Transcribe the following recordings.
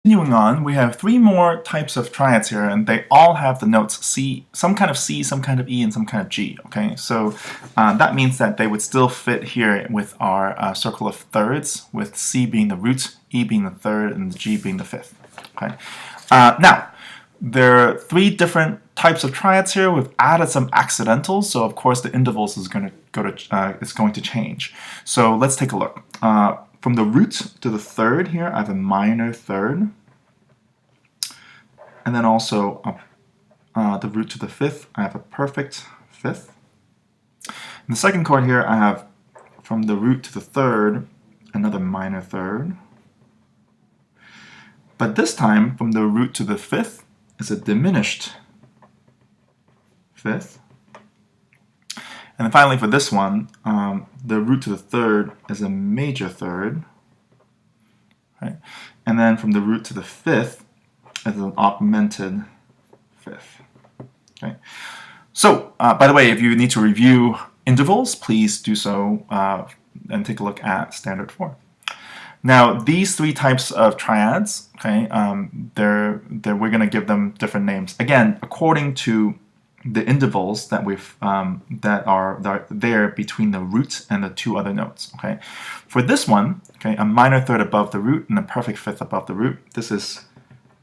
Continuing on, we have three more types of triads here, and they all have the notes C, some kind of C, some kind of E, and some kind of G. Okay, so that means that they would still fit here with our circle of thirds, with C being the root, E being the third, and G being the fifth. Okay, now there are three different types of triads here. We've added some accidentals, so of course the intervals is going to change. So let's take a look. From the root to the third here, I have a minor third. And then also the root to the fifth, I have a perfect fifth. In the second chord here, I have from the root to the third, another minor third. But this time, from the root to the fifth is a diminished fifth. And then finally for this one, the root to the third is a major third. Right? And then from the root to the fifth is an augmented fifth. Okay. So, by the way, if you need to review intervals, please do so and take a look at standard form. Now, these three types of triads, okay, we're going to give them different names. Again, according to the intervals that that are there between the root and the two other notes. Okay, for this one, okay, a minor third above the root and a perfect fifth above the root. This is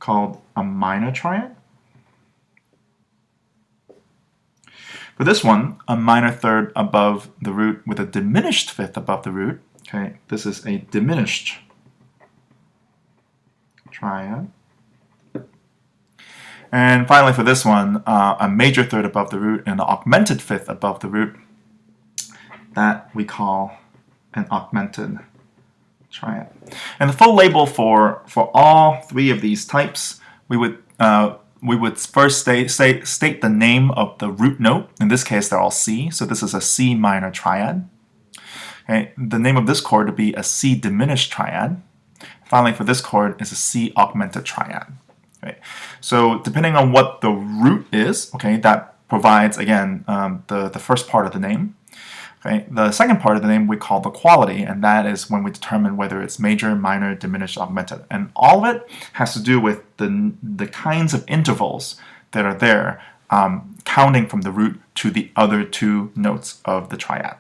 called a minor triad. For this one, a minor third above the root with a diminished fifth above the root. Okay, this is a diminished triad. And finally for this one, a major third above the root and an augmented fifth above the root. That we call an augmented triad. And the full label for all three of these types, we would first state the name of the root note. In this case, they're all C, so this is a C minor triad. Okay, the name of this chord would be a C diminished triad. Finally, for this chord is a C augmented triad. Okay. So depending on what the root is, okay, that provides, again, the first part of the name. Okay. The second part of the name we call the quality, and that is when we determine whether it's major, minor, diminished, augmented. And all of it has to do with the kinds of intervals that are there, counting from the root to the other two notes of the triad.